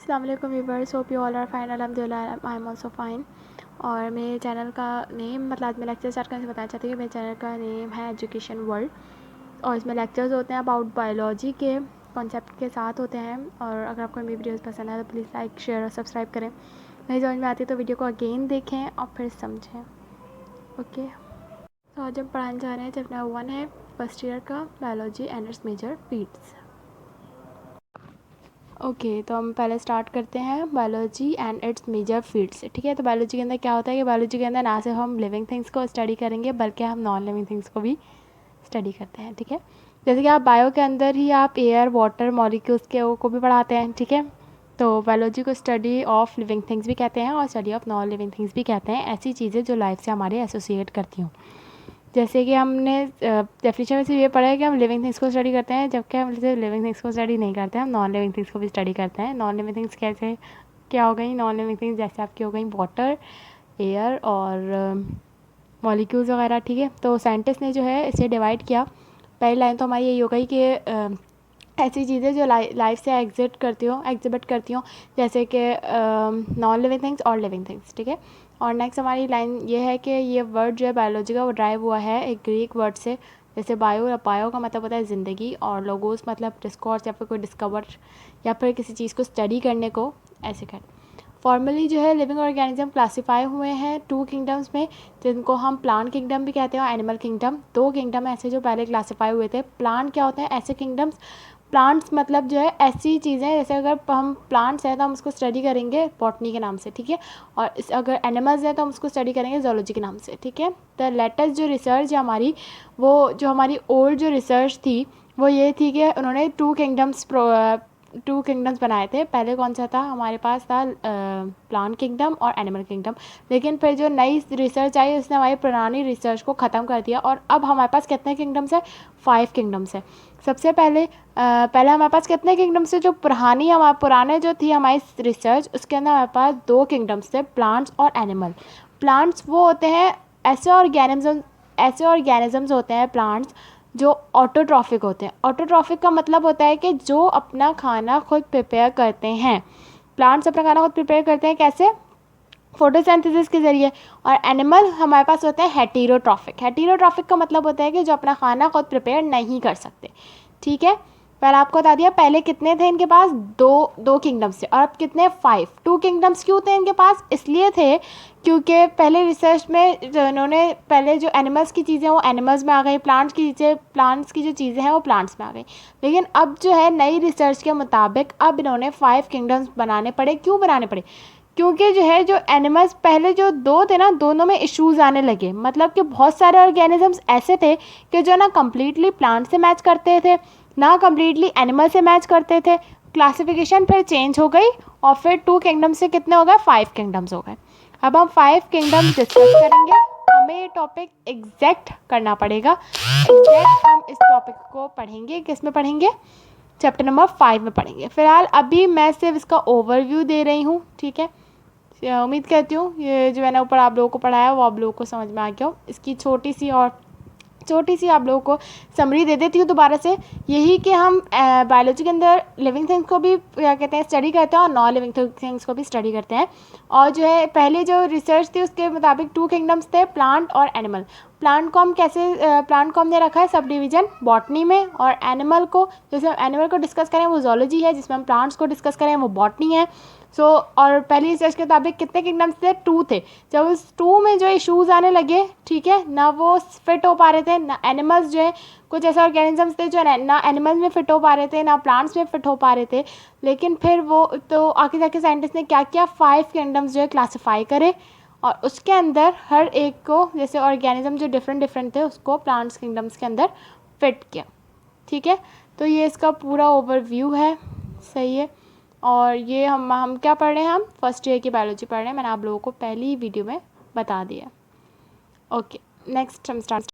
अस्सलाम वालेकुम viewers, hope you all are fine. अल्हम्दुलिल्लाह आई एम आल्सो फाइन। और मेरे चैनल का नेम आज मैं लेक्चर स्टार्ट करने से बताना चाहती हूँ कि मेरे चैनल का नेम है एजुकेशन वर्ल्ड, और इसमें लेक्चर्स होते हैं अबाउट बायोलॉजी के कॉन्सेप्ट के साथ होते हैं। और अगर आपको मेरी वीडियोस पसंद है तो प्लीज़ लाइक शेयर और सब्सक्राइब करें। नहीं समझ में आती तो वीडियो को अगेन देखें और फिर समझें। ओके, तो आज हम पढ़ाने जा रहे हैं चैप्टर 1 है फर्स्ट ईयर का biology and its major fields. Okay, तो हम पहले स्टार्ट करते हैं biology and its major fields. ठीक है, तो बायोलॉजी के अंदर क्या होता है कि बायोलॉजी के अंदर ना सिर्फ हम लिविंग थिंग्स को स्टडी करेंगे बल्कि हम नॉन लिविंग थिंग्स को भी स्टडी करते हैं। ठीक है, जैसे कि आप बायो के अंदर ही आप एयर वाटर मॉलिक्यूल्स के को भी पढ़ाते हैं। ठीक है, तो बायोलॉजी को स्टडी ऑफ लिविंग थिंग्स भी कहते हैं और study of non living things भी कहते हैं, ऐसी चीज़ें जो लाइफ से हमारे एसोसिएट करती हूँ। जैसे कि हमने डेफिनेशन में से ये पढ़ा है कि हम लिविंग थिंग्स को स्टडी करते हैं, जबकि हम सिर्फ लिविंग थिंग्स को स्टडी नहीं करते हैं, हम नॉन लिविंग थिंग्स को भी स्टडी करते हैं। नॉन लिविंग थिंग्स कैसे क्या हो गई? नॉन लिविंग थिंग्स जैसे आपकी हो गई वाटर, एयर और मॉलिक्यूल्स वगैरह। ठीक है, तो साइंटिस्ट ने जो है इसे डिवाइड किया। पहली लाइन तो हमारी यही हो गई कि ऐसी चीज़ें जो लाइफ से एग्जिबिट करती हो जैसे कि नॉन लिविंग थिंग्स और लिविंग थिंग्स। ठीक है, और नेक्स्ट हमारी लाइन ये है कि ये वर्ड जो है बायोलॉजी का वो ड्राइव हुआ है एक ग्रीक वर्ड से। जैसे बायो का मतलब होता है ज़िंदगी, और लोगोस मतलब डिस्कोर्स या फिर कोई डिस्कवर या फिर किसी चीज़ को स्टडी करने को ऐसे कर। फॉर्मली जो है लिविंग ऑर्गेनिज्म क्लासीफाई हुए हैं 2 किंगडम्स में, जिनको हम प्लांट किंगडम भी कहते हैं और एनिमल किंगडम। 2 किंगडम ऐसे जो पहले क्लासीफाई हुए थे। प्लांट क्या होते हैं? ऐसे किंगडम्स। प्लांट्स मतलब जो है ऐसी चीज़ें, जैसे अगर हम प्लांट्स हैं तो हम उसको स्टडी करेंगे बॉटनी के नाम से। ठीक है, और अगर एनिमल्स हैं तो हम उसको स्टडी करेंगे जोलॉजी के नाम से। ठीक है, तो लेटेस्ट जो रिसर्च है हमारी, वो जो हमारी ओल्ड जो रिसर्च थी वो ये थी कि उन्होंने 2 किंगडम्स बनाए थे। पहले कौन सा था? हमारे पास था प्लांट किंगडम और एनिमल किंगडम। लेकिन फिर जो नई रिसर्च आई उसने हमारी पुरानी रिसर्च को ख़त्म कर दिया, और अब हमारे पास कितने किंगडम्स है? 5 किंगडम्स है। सबसे पहले हमारे पास कितने किंगडम्स थे? जो पुराने जो थी हमारी रिसर्च, उसके अंदर हमारे पास 2 किंगडम्स थे, प्लांट्स और एनिमल। प्लांट्स वो होते हैं ऐसे ऑर्गेनिजम्स होते हैं प्लांट्स जो ऑटोट्रॉफिक होते हैं। ऑटोट्रॉफिक का मतलब होता है कि जो अपना खाना खुद प्रिपेयर करते हैं। प्लांट्स अपना खाना खुद प्रिपेयर करते हैं कैसे? फोटोसिंथेसिस के ज़रिए। और एनिमल हमारे पास होते हैं हेटेरोट्रॉफिक। हेटेरोट्रॉफिक का मतलब होता है कि जो अपना खाना खुद प्रिपेयर नहीं कर सकते। ठीक है, पहले आपको बता दिया पहले कितने थे इनके पास? दो किंगडम्स थे, और अब कितने? 5। 2 किंगडम्स क्यों थे इनके पास? इसलिए थे क्योंकि पहले रिसर्च में इन्होंने पहले जो एनिमल्स की चीज़ें वो एनिमल्स में आ गई, प्लांट्स की जो चीज़ें हैं वो प्लांट्स में आ गई। लेकिन अब जो है नई रिसर्च के मुताबिक अब इन्होंने 5 किंगडम्स बनाने पड़े। क्यों बनाने पड़े? क्योंकि जो है जो एनिमल्स पहले जो 2 थे ना, दोनों में इश्यूज़ आने लगे। मतलब कि बहुत सारे ऑर्गेनिजम्स ऐसे थे कि जो ना कम्प्लीटली प्लांट से मैच करते थे, ना कम्प्लीटली एनिमल से मैच करते थे। क्लासिफिकेशन फिर चेंज हो गई, और फिर 2 किंगडम से कितने हो गए? 5 किंगडम्स हो गए। अब हम 5 किंगडम्स डिस्कस करेंगे। हमें ये टॉपिक एग्जैक्ट करना पड़ेगा। एग्जैक्ट हम इस टॉपिक को पढ़ेंगे, किस में पढ़ेंगे? चैप्टर नंबर 5 में पढ़ेंगे। फिलहाल अभी मैं सिर्फ इसका ओवरव्यू दे रही हूँ। ठीक है, उम्मीद करती हूँ ये जो मैंने ऊपर आप लोगों को पढ़ाया वो आप लोगों को समझ में आ गया हो। इसकी छोटी सी आप लोगों को समरी दे देती हूँ दोबारा से। यही कि हम बायोलॉजी के अंदर लिविंग थिंग्स को भी क्या कहते हैं स्टडी करते हैं, और नॉन लिविंग थिंग्स को भी स्टडी करते हैं। और जो है पहले जो रिसर्च थी उसके मुताबिक 2 किंगडम्स थे, प्लांट और एनिमल। प्लांट को हमने रखा है सब डिवीज़न बॉटनी में, और एनिमल को जैसे एनिमल को डिस्कस करें वो जोलॉजी है, जिसमें हम प्लांट्स को डिस्कस करें वो बॉटनी है। और पहली रिसर्च के मुताबिक कितने किंगडम्स थे? 2 थे। जब उस 2 में जो इश्यूज़ आने लगे, ठीक है, ना वो फिट हो पा रहे थे, ना एनिमल्स जो है कुछ ऐसे ऑर्गेनिजम्स थे जो ना एनिमल्स में फिट हो पा रहे थे ना प्लांट्स में फिट हो पा रहे थे। लेकिन फिर वो तो आगे जाके साइंटिस्ट ने क्या किया? 5 किंगडम्स जो है क्लासीफाई करे, और उसके अंदर हर एक को जैसे ऑर्गेनिज्म जो डिफरेंट थे उसको प्लांट्स किंगडम्स के अंदर फिट किया। ठीक है, तो ये इसका पूरा ओवरव्यू है। सही है, और ये हम क्या पढ़ रहे हैं? हम फर्स्ट ईयर की बायोलॉजी पढ़ रहे हैं। मैंने आप लोगों को पहली वीडियो में बता दिया। ओके, नेक्स्ट हम स्टार्ट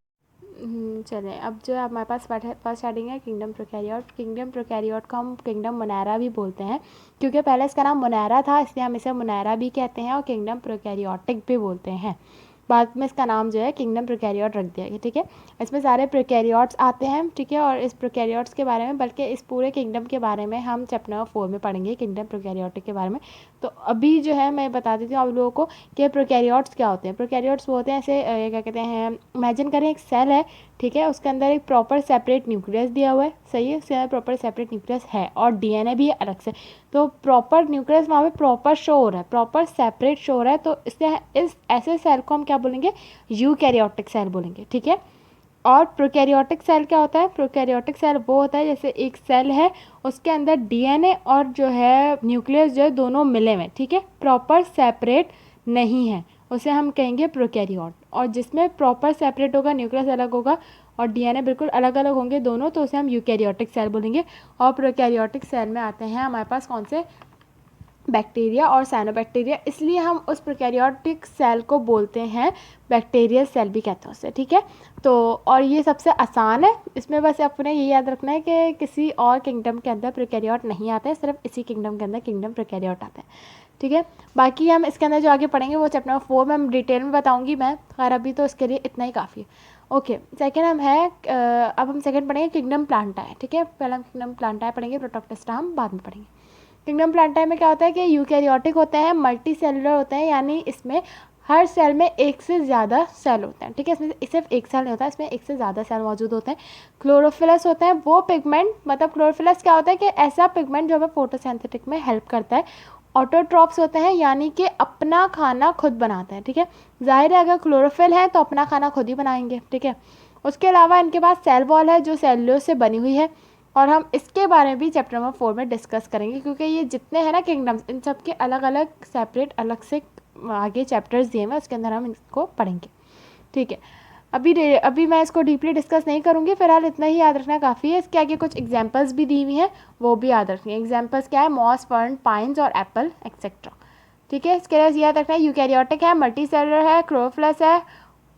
चलें। अब जो है हमारे पास फर्स्ट हेडिंग है किंगडम प्रोकैरियोट। किंगडम प्रोकैरियोट को हम किंगडम मोनेरा भी बोलते हैं, क्योंकि पहले इसका नाम मोनेरा था इसलिए हम इसे मोनेरा भी कहते हैं, और किंगडम प्रोकैरियोटिक भी बोलते हैं। बाद में इसका नाम जो है किंगडम प्रोकैरियोट रख दिया गया, ठीक है। इसमें सारे प्रोकैरियोट्स आते हैं, ठीक है। और इस प्रोकैरियोट्स के बारे में, बल्कि इस पूरे किंगडम के बारे में हम चैप्टर नंबर 4 में पढ़ेंगे, किंगडम प्रोकैरियोटिक के बारे में। तो अभी जो है मैं बता देती हूँ आप लोगों को कि प्रोकैरियोट्स क्या होते हैं। प्रोकैरियोट्स वो होते हैं ऐसे क्या कहते हैं, इमेजिन करें एक सेल है, ठीक है। उसके अंदर एक प्रॉपर सेपरेट न्यूक्लियस दिया हुआ है, सही है। उसके अंदर प्रॉपर सेपरेट न्यूक्लियस है और डीएनए भी है अलग से। तो प्रॉपर न्यूक्लियस वहाँ पे प्रॉपर शो हो रहा है, प्रॉपर सेपरेट शो हो रहा है। तो इससे इस ऐसे सेल को हम क्या बोलेंगे, यूकैरियोटिक सेल बोलेंगे, ठीक है। और प्रोकैरियोटिक सेल क्या होता है, प्रोकैरियोटिक सेल वो होता है जैसे एक सेल है, उसके अंदर डीएनए और जो है न्यूक्लियस जो है दोनों मिले हुए, ठीक है, प्रॉपर सेपरेट नहीं है, उसे हम कहेंगे प्रोकैरियोट। और जिसमें प्रॉपर सेपरेट होगा, न्यूक्लियस अलग होगा और डीएनए बिल्कुल अलग अलग होंगे दोनों, तो उसे हम यूकैरियोटिक सेल बोलेंगे। और प्रोकैरियोटिक सेल में आते हैं हमारे पास कौन से, बैक्टीरिया और साइनोबैक्टीरिया। इसलिए हम उस प्रोकैरियोटिक सेल को बोलते हैं बैक्टीरियल सेल भी कहते हैं उससे, ठीक है। तो और ये सबसे आसान है, इसमें बस अपने ये याद रखना है कि किसी और किंगडम के अंदर प्रोकैरियोट नहीं आते हैं, सिर्फ इसी किंगडम के अंदर किंगडम प्रोकैरियोट आते हैं, ठीक है। बाकी हम इसके अंदर जो आगे पढ़ेंगे वो चैप्टर नंबर 4 में हम डिटेल में बताऊँगी मैं, खैर अभी तो इसके लिए इतना ही काफ़ी है। ओके, सेकेंड हम है अब हम सेकेंड पढ़ेंगे किंगडम प्लांटाe, ठीक है। पहले हम किंगडम प्लांटाe पढ़ेंगे, प्रोटोप्टेस्टा हम बाद में पढ़ेंगे। किंगडम प्लांटाe में क्या होता है कि यूकैरियोटिक होते हैं, मल्टी सेलुलर होते हैं, यानी इसमें हर सेल में एक से ज़्यादा सेल होते हैं, ठीक है। इसमें सिर्फ एक सेल नहीं होता है, इसमें एक से ज़्यादा सेल मौजूद होते हैं। क्लोरोफिलस होता है वो पिगमेंट, मतलब क्लोरोफिलस क्या होता है कि ऐसा पिगमेंट जो हमें फोटोसिंथेटिक में हेल्प करता है। ऑटोट्रॉप्स होते हैं, यानी कि अपना खाना खुद बनाते हैं, ठीक है। जाहिर है अगर क्लोरोफिल है तो अपना खाना खुद ही बनाएंगे, ठीक है। उसके अलावा इनके पास सेल वॉल है जो सेलुलोज से बनी हुई है, और हम इसके बारे में भी चैप्टर नंबर 4 में डिस्कस करेंगे, क्योंकि ये जितने हैं ना किंगडम्स, इन सब के अलग अलग सेपरेट अलग से आगे चैप्टर्स दिए हुए, उसके अंदर हम इसको पढ़ेंगे, ठीक है। अभी मैं इसको डीपली डिस्कस नहीं करूँगी, फिलहाल इतना ही याद रखना काफ़ी है। इसके आगे कुछ एग्जाम्पल्स भी दी हुई हैं, वो भी याद रखनी है। एग्जाम्पल्स क्या है, मॉस, फर्न, पाइन्स और एप्पल एक्सेट्रा, ठीक है। इसके लिए याद रखना है यूकैरियोटिक है, मल्टी सेलुलर है, क्लोरोफिलस है,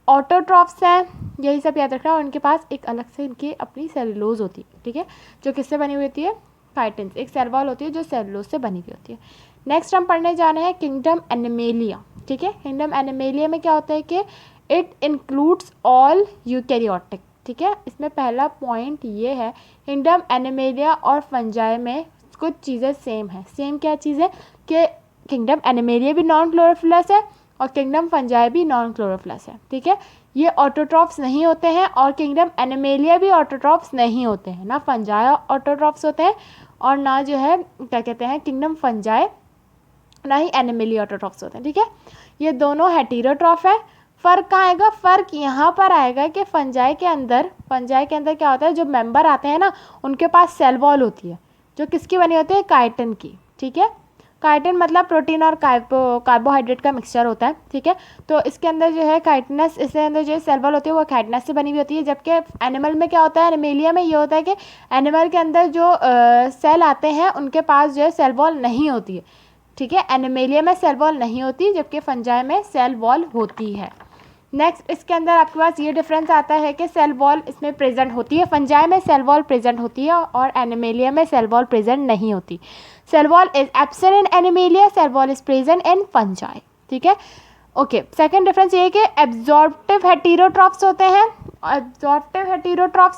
ऑटोट्रॉप्स हैं, यही सब याद रखना है। और इनके पास एक अलग से इनकी अपनी सेलुलोज होती है, ठीक है, जो किससे बनी हुई होती है, काइटिन, एक सेल वॉल होती है जो सेलुलोज से बनी हुई होती है। नेक्स्ट हम पढ़ने जा रहे हैं किंगडम एनिमेलिया, ठीक है। किंगडम एनिमेलिया में क्या होता है कि इट इंक्लूड्स ऑल यूकैरियोटिक, ठीक है। इसमें पहला पॉइंट ये है, किंगडम एनिमेलिया और फंजाई में कुछ चीज़ें सेम है। सेम क्या चीज़ है कि किंगडम एनिमेलिया भी नॉन क्लोरोफिलस है और किंगडम फंजाई भी नॉन क्लोरोफिलस है, ठीक है। ये ऑटोट्रॉप्स नहीं होते हैं और किंगडम एनिमेलिया भी ऑटोट्रॉप्स नहीं होते हैं, ना फंजाई ऑटोट्रॉप्स होते हैं और ना जो है क्या कहते हैं किंगडम फंजाई, ना ही एनिमेलिया ऑटोट्रॉप्स होते हैं, ठीक है। ये दोनों हेटेरोट्रॉफ है। फ़र्क कहाँ आएगा, फ़र्क यहाँ पर आएगा कि फंजाई के अंदर क्या होता है, जो मेंबर आते हैं ना उनके पास सेल वॉल होती है, जो किसकी बनी होती है, काइटिन की, ठीक है। काइटिन मतलब प्रोटीन और कार्बोहाइड्रेट का मिक्सचर होता है, ठीक है। तो इसके अंदर जो है काइटिनस, इसके अंदर जो सेल वॉल होती है वो काइटिनस से बनी हुई होती है। जबकि एनिमल में क्या होता है, एनिमेलिया में ये होता है कि एनिमल के अंदर जो सेल आते हैं उनके पास जो है सेल वॉल नहीं होती है, ठीक है। एनिमेलिया में सेल वॉल नहीं होती, जबकि फंजाई में सेल वॉल होती है। नेक्स्ट इसके अंदर आपके पास ये डिफरेंस आता है कि सेल वॉल इसमें प्रेजेंट होती है, फंजाई में सेल वॉल प्रेजेंट होती है और एनिमेलिया में सेल वॉल प्रेजेंट नहीं होती। Cell wall is absent in Animalia, cell wall is present in fungi, ठीक है। ओके, सेकंड डिफरेंस ये है कि एब्जॉर्प्टिव हेटेरोट्रॉप्स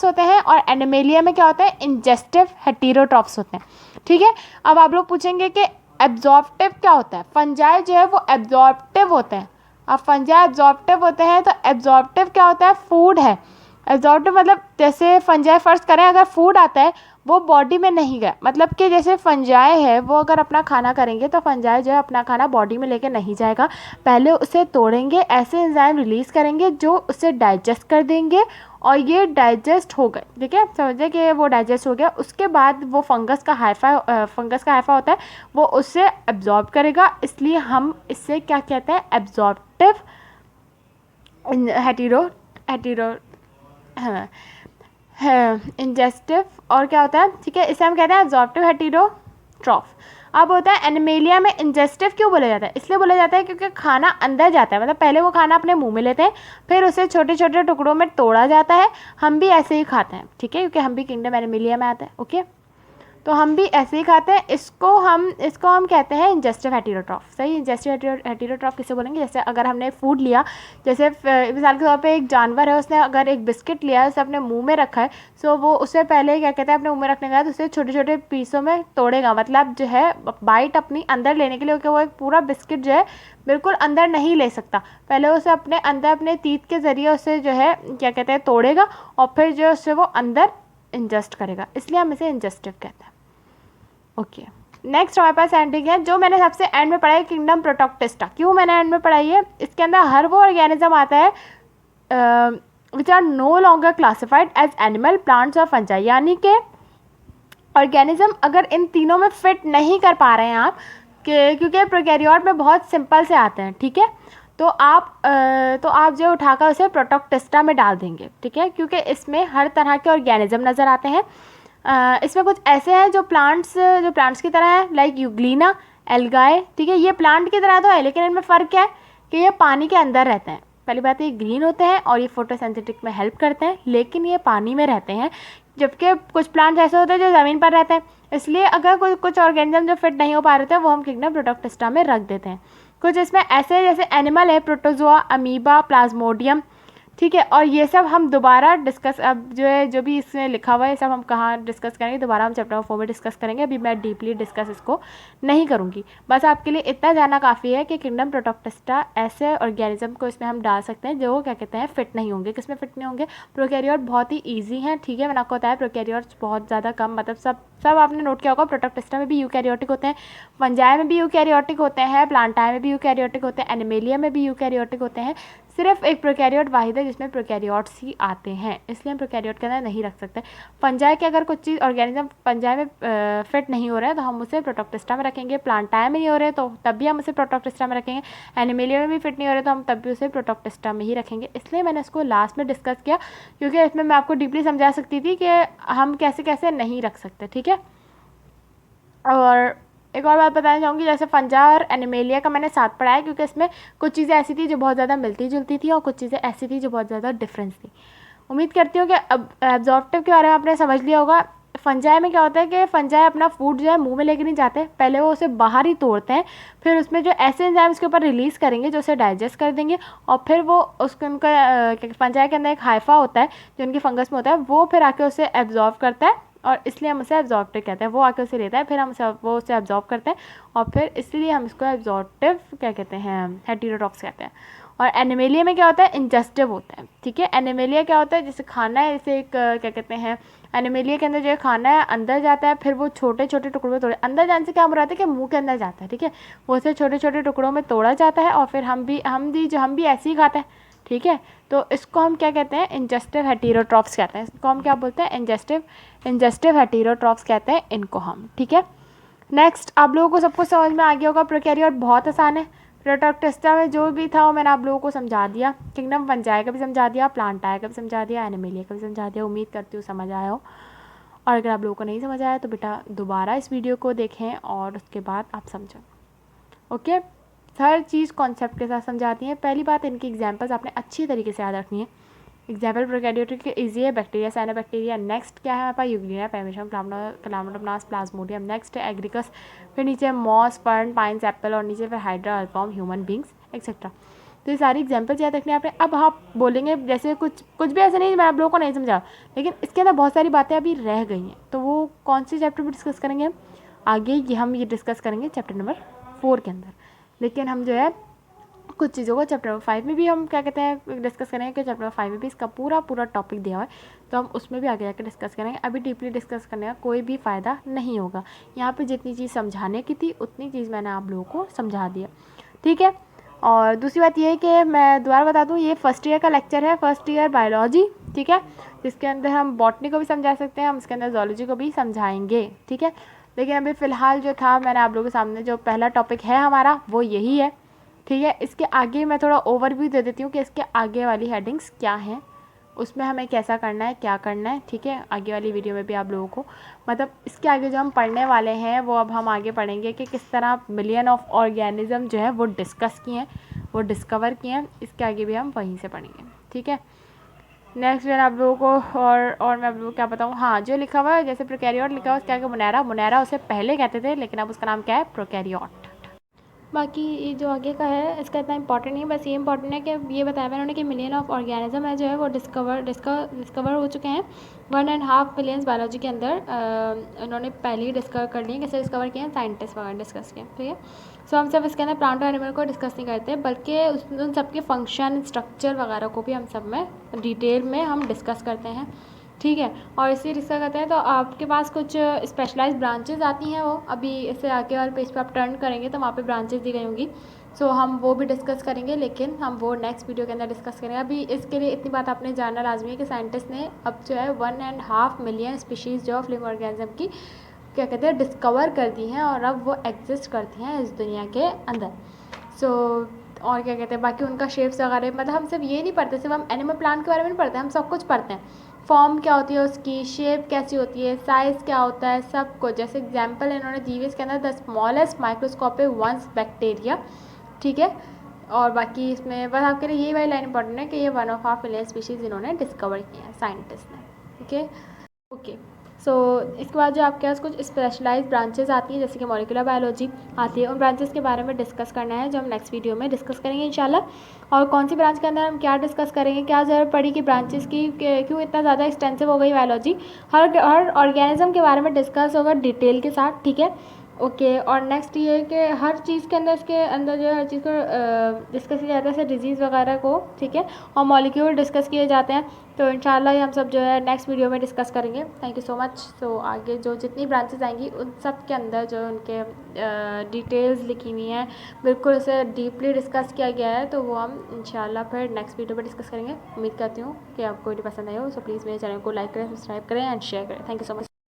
होते हैं, और एनिमेलिया में क्या होता है, इंजेस्टिव हेटेरोट्रॉप्स होते हैं, ठीक है। अब आप लोग पूछेंगे कि एब्जॉर्प्टिव क्या होता है, फंजाई जो है वो एब्जॉर्प्टिव होते हैं। अब फंजाई एब्जॉर्प्टिव होते हैं तो एब्जॉर्प्टिव क्या होता है, फूड है। एब्जॉर्प्टिव मतलब जैसे फंजाई फर्स्ट करें, अगर फूड आता है वो बॉडी में नहीं गया, मतलब कि जैसे फंजाई है वो अगर अपना खाना करेंगे तो फंजाई जो है अपना खाना बॉडी में लेके नहीं जाएगा, पहले उसे तोड़ेंगे, ऐसे एंजाइम रिलीज़ करेंगे जो उसे डाइजेस्ट कर देंगे और ये डाइजेस्ट हो गए, ठीक है, समझे कि वो डाइजेस्ट हो गया। उसके बाद वो फंगस का हाइफा होता है, वो उससे एब्जॉर्ब करेगा, इसलिए हम इससे क्या कहते हैं, एब्जॉर्प्टिव हेटेरो इंजेस्टिव, और क्या होता है, ठीक है, इसे हम कहते हैं एब्जॉर्प्टिव हेटेरोट्रॉफ। अब होता है एनिमेलिया में इंजेस्टिव क्यों बोला जाता है, इसलिए बोला जाता है क्योंकि खाना अंदर जाता है, मतलब पहले वो खाना अपने मुंह में लेते हैं, फिर उसे छोटे छोटे टुकड़ों में तोड़ा जाता है। हम भी ऐसे ही खाते हैं, ठीक है, क्योंकि हम भी किंगडम एनिमेलिया में आते हैं, ओके। तो हम भी ऐसे ही खाते हैं। इसको हम कहते हैं इंजेस्टिव हेटेरोट्रॉफ। सही, इंजेस्टिव हेटेरोट्रॉफ किसे बोलेंगे? जैसे अगर हमने फूड लिया, जैसे मिसाल के तौर पे एक जानवर है, उसने अगर एक बिस्किट लिया है, उसे अपने मुंह में रखा है, सो वो उससे पहले क्या कहते हैं, अपने मुंह में रखने के बाद उसे छोटे छोटे पीसों में तोड़ेगा, मतलब जो है बाइट अपनी अंदर लेने के लिए, क्योंकि वो एक पूरा बिस्किट जो है बिल्कुल अंदर नहीं ले सकता, पहले उसे अपने अंदर अपने टीथ के ज़रिए उसे जो है क्या कहते हैं तोड़ेगा, और फिर जो उससे वो अंदर इंजेस्ट करेगा, इसलिए हम इसे इंजेस्टिव कहते हैं। ओके, नेक्स्ट हमारे पास एंडिंग है, जो मैंने सबसे एंड में पढ़ाई, किंगडम प्रोटोक्टिस्टा। क्यों मैंने एंड में पढ़ाई है? इसके अंदर हर वो ऑर्गेनिज्म आता है which are no longer classified as animal, plants और फंजाई, यानी कि ऑर्गेनिज्म अगर इन तीनों में फिट नहीं कर पा रहे हैं आप, क्योंकि प्रोकैरियोट में बहुत सिंपल से आते हैं, ठीक है, तो आप जो उठाकर उसे प्रोटोक्टिस्टा में डाल देंगे, ठीक है, क्योंकि इसमें हर तरह के ऑर्गेनिज्म नज़र आते हैं। इसमें कुछ ऐसे हैं जो प्लांट्स की तरह है, लाइक यूग्लिना, एल्गाए, ठीक है, ये प्लांट की तरह तो है, लेकिन इनमें फ़र्क क्या है कि ये पानी के अंदर रहते हैं। पहली बात ये ग्रीन होते हैं और ये फोटोसिंथेटिक में हेल्प करते हैं, लेकिन ये पानी में रहते हैं, जबकि कुछ प्लांट्स ऐसे होते हैं जो ज़मीन पर रहते हैं। इसलिए अगर कुछ ऑर्गेनिज्म जो फिट नहीं हो पा रहे थे, वो हम किंगडम प्रोटोक्टिस्टा में रख देते हैं। कुछ इसमें ऐसे जैसे एनिमल है, प्रोटोजोआ, अमीबा, प्लाज्मोडियम, ठीक है, और ये सब हम दोबारा डिस्कस, अब जो भी इसमें लिखा हुआ है सब हम कहाँ डिस्कस करेंगे, दोबारा हम चैप्टर 4 में डिस्कस करेंगे। अभी मैं डीपली डिस्कस इसको नहीं करूँगी, बस आपके लिए इतना जानना काफ़ी है कि किंगडम प्रोटोक्टिस्टा ऐसे ऑर्गेनिज्म को इसमें हम डाल सकते हैं जो क्या कहते हैं फिट नहीं होंगे। किसमें फिट नहीं होंगे? प्रोकैरियोट बहुत ही ईजी हैं, ठीक है, मैंने आपको बताया प्रोकैरियोट्स बहुत ज़्यादा कम, मतलब सब आपने नोट किया होगा, प्रोटोक्टिस्टा में भी यूकैरियोटिक होते हैं, फंजाई में भी यूकैरियोटिक होते हैं, प्लांटाई में भी यूकैरियोटिक होते हैं, एनिमेलिया में भी यूकैरियोटिक होते हैं। सिर्फ एक प्रोकैरियोट वाहिद है जिसमें प्रोकैरियोट्स ही आते हैं, इसलिए हम प्रोकैरियोट के अंदर नहीं रख सकते। फंजाई के अगर कुछ चीज़ ऑर्गेनिज्म फंजाई में फिट नहीं हो रहे हैं तो हम उसे प्रोटोक्टिस्टा में रखेंगे, प्लांटाई में नहीं हो रहे तो तब भी हम उसे प्रोटोक्टिस्टा में रखेंगे, एनिमेलिया में भी फिट नहीं हो रहे तो हम तब भी उसे प्रोटोक्टिस्टा में ही रखेंगे। इसलिए मैंने इसको लास्ट में डिस्कस किया, क्योंकि इसमें मैं आपको डीपली समझा सकती थी कि हम कैसे कैसे नहीं रख सकते, ठीक है। और एक और बात बताना चाहूँगी, जैसे फंजा और एनिमेलिया का मैंने साथ पढ़ा है, क्योंकि इसमें कुछ चीज़ें ऐसी थी जो बहुत ज़्यादा मिलती जुलती थी और कुछ चीज़ें ऐसी थी जो बहुत ज़्यादा डिफरेंस थी। उम्मीद करती हूँ कि अब एब्जॉर्प्टिव के बारे में आपने समझ लिया होगा। फंजाई में क्या होता है कि फंजाई अपना फूड जो है मुंह में लेके नहीं जाते, पहले वो उसे बाहर ही तोड़ते हैं, फिर उसमें जो ऐसे एंजाइम उसके ऊपर रिलीज़ करेंगे जो उसे डाइजेस्ट कर देंगे, और फिर वो उसको उनका फंजाई के अंदर एक हाइफा होता है जो उनकी फंगस में होता है, वो फिर आके उसे एब्जॉर्व करता है, और इसलिए हम उसे एब्जॉर्प्टिव कहते हैं। वो आके उसे लेता है, फिर हम वो उसे एब्जॉर्ब करते हैं, और फिर इसलिए हम इसको एब्जॉर्प्टिव क्या कहते हैं, हेटेरोटॉक्स कहते हैं। और एनिमेलिया में क्या होता है? इंजेस्टिव होता है, ठीक है। एनिमेलिया क्या होता है? जैसे खाना है, जैसे एक क्या कहते हैं, एनिमेलिया के अंदर जो है खाना है अंदर जाता है, फिर वो छोटे छोटे टुकड़ों में तोड़े, अंदर जाने से क्या हो रहा है कि मुंह के अंदर जाता है, ठीक है, वो उसे छोटे छोटे टुकड़ों में तोड़ा जाता है, और फिर हम भी ऐसे ही खाते हैं, ठीक है। तो इसको हम क्या कहते हैं? इंजेस्टिव हेटेरोट्रॉफ्स कहते हैं। इसको हम क्या बोलते हैं? इंजेस्टिव हेटेरोट्रॉफ्स कहते हैं इनको हम, ठीक है। नेक्स्ट, आप लोगों को सब कुछ समझ में आ गया होगा। प्रोकैरियोट बहुत आसान है, प्रोटोक्टिस्टा में जो भी था वो मैंने आप लोगों को समझा दिया, किंगडम फंजाई का भी समझा दिया, प्लांटाई का भी समझा दिया, एनिमेलिया का भी समझा दिया। उम्मीद करती हूँ समझ आया हो, और अगर आप लोगों को नहीं समझ आया तो बेटा दोबारा इस वीडियो को देखें और उसके बाद आप समझें, ओके। हर चीज़ कॉन्सेप्ट के साथ समझाती हैं। पहली बात, इनकी एग्जांपल्स आपने अच्छी तरीके से याद रखनी है। एग्जाम्पल प्रोकैरियोटिक के ईजी है, बैक्टीरिया, साइनोबैक्टीरिया। नेक्स्ट क्या है हमारे पास? यूग्लिना, पेमिशम, क्लामाटोप्लास्ट, प्लाज्मोडियम। नेक्स्ट है एग्रिकस, फिर नीचे मॉस, फर्न, पाइन्स, एप्पल, और नीचे फिर हाइड्रा, अल्फॉर्म, ह्यूमन बींग्स एक्सेट्रा। तो ये सारी एग्जाम्पल्स याद रखनी है आपने। अब आप बोलेंगे जैसे कुछ भी ऐसे नहीं मैं आप लोगों को नहीं समझा, लेकिन इसके अंदर बहुत सारी बातें अभी रह गई हैं, तो वो कौन से चैप्टर में डिस्कस करेंगे हम आगे? हम ये डिस्कस करेंगे चैप्टर नंबर 4 के अंदर। लेकिन हम जो है कुछ चीज़ों को चैप्टर नंबर 5 में भी हम क्या कहते हैं डिस्कस करेंगे, कि चैप्टर नंबर 5 में भी इसका पूरा टॉपिक दिया हुआ है, तो हम उसमें भी आगे जाकर डिस्कस करेंगे। अभी डीपली डिस्कस करने का कोई भी फ़ायदा नहीं होगा। यहाँ पे जितनी चीज़ समझाने की थी उतनी चीज़ मैंने आप लोगों को समझा दिया, ठीक है। और दूसरी बात ये है कि मैं दोबारा बता दूँ, ये फर्स्ट ईयर का लेक्चर है, फर्स्ट ईयर बायोलॉजी, ठीक है, जिसके अंदर हम बॉटनी को भी समझा सकते हैं, हम इसके अंदर जूलॉजी को भी समझाएंगे, ठीक है। लेकिन अभी फ़िलहाल जो था मैंने आप लोगों के सामने जो पहला टॉपिक है हमारा वो यही है, ठीक है। इसके आगे मैं थोड़ा ओवरव्यू दे देती हूँ कि इसके आगे वाली हेडिंग्स क्या हैं, उसमें हमें कैसा करना है, क्या करना है, ठीक है। आगे वाली वीडियो में भी आप लोगों को मतलब इसके आगे जो हम पढ़ने वाले हैं वो अब हम आगे पढ़ेंगे कि किस तरह मिलियन ऑफ ऑर्गेनिज्म जो है वो डिस्कस किए हैं, वो डिस्कवर किए हैं। इसके आगे भी हम वहीं से पढ़ेंगे, ठीक है। नेक्स्ट जो है आप लोगों को और मैं आप लोगों को क्या बताऊँ, हाँ जो लिखा हुआ है जैसे प्रोकैरियोट लिखा हुआ है उसके आगे मुनैरा, मुनैरा उसे पहले कहते थे लेकिन अब उसका नाम क्या है, प्रोकैरियोट। बाकी ये जो आगे का है इसका इतना इंपॉर्टेंट नहीं है, बस ये इंपॉर्टेंट है कि ये बताया मैंने कि मिलियन ऑफ ऑर्गेनिज्म है जो है वो डिस्कवर हो चुके हैं। 1.5 मिलियन बायोलॉजी के अंदर उन्होंने पहले ही डिस्कवर कर लिए। कैसे डिस्कवर किए हैं, साइंटिस्ट वगैरह डिस्कस किए, ठीक है। सो हम सब इसके अंदर प्लांट और एनिमल को डिस्कस नहीं करते, बल्कि उन सब के फंक्शन, स्ट्रक्चर वगैरह को भी हम सब में डिटेल में हम डिस्कस करते हैं, ठीक है। और इसी डिस्कस करते हैं तो आपके पास कुछ स्पेशलाइज ब्रांचेज आती हैं, वो अभी इससे आगे और पेज पे आप टर्न करेंगे तो वहाँ पे ब्रांचेज दी गई होंगी। सो हम वो भी डिस्कस करेंगे, लेकिन हम वो नेक्स्ट वीडियो के अंदर डिस्कस करेंगे। अभी इसके लिए इतनी बात आपने जानना लाजमी है कि साइंटिस्ट ने अब जो है 1.5 मिलियन स्पीशीज़ जो ऑफ लिविंग ऑर्गेनिज्म की क्या कहते हैं डिस्कवर कर दी हैं, और अब वो एग्जिस्ट करती हैं इस दुनिया के अंदर। सो और क्या कहते हैं, बाकी उनका शेप्स वगैरह, मतलब हम सिर्फ ये नहीं पढ़ते, सिर्फ हम एनिमल प्लांट के बारे में नहीं पढ़ते, हम सब कुछ पढ़ते हैं। फॉर्म क्या होती है उसकी, शेप कैसी होती है, साइज़ क्या होता है, सब कुछ। जैसे एग्जांपल इन्होंने दी हुई इसके अंदर the smallest microscopic ones bacteria, ठीक है। और बाकी इसमें बस आपके लिए यही वाली लाइन इंपॉर्टेंट है कि ये 1.5 मिलियन स्पीशीज़ इन्होंने डिस्कवर की हैं साइंटिस्ट ने, ठीक है। ओके, सो इसके बाद जो आपके पास कुछ स्पेशलाइज ब्रांचेस आती हैं जैसे कि मॉलिक्यूलर बायोलॉजी आती है, उन ब्रांचेस के बारे में डिस्कस करना है जो हम नेक्स्ट वीडियो में डिस्कस करेंगे इंशाल्लाह। और कौन सी ब्रांच के अंदर हम क्या डिस्कस करेंगे, क्या ज़रूरत पड़ी कि ब्रांचेस की क्यों इतना ज़्यादा एक्सटेंसिव हो गई बायोलॉजी, हर ऑर्गेनिज्म के बारे में डिस्कस होगा डिटेल के साथ, ठीक है। ओके, और नेक्स्ट ये है कि हर चीज़ के अंदर, इसके अंदर जो है हर चीज़ को डिस्कस किया जाता है, जैसे डिजीज़ वगैरह को, ठीक है। और मॉलिक्यूल डिस्कस किए जाते हैं, तो इंशाल्लाह हम सब जो है नेक्स्ट वीडियो में डिस्कस करेंगे। Thank you so much. So आगे जो जितनी ब्रांचेस आएंगी उन सब के अंदर जो उनके डिटेल्स लिखी हुई हैं, बिल्कुल उसे डीपली डिस्कस किया गया है, तो वो हम इंशाल्लाह फिर नेक्स्ट वीडियो में डिस्कस करेंगे। उम्मीद करती हूँ कि आपको वीडियो पसंद आई हो। सो प्लीज़ मेरे चैनल को लाइक करें, सब्सक्राइब करें एंड शेयर करें। Thank you so much.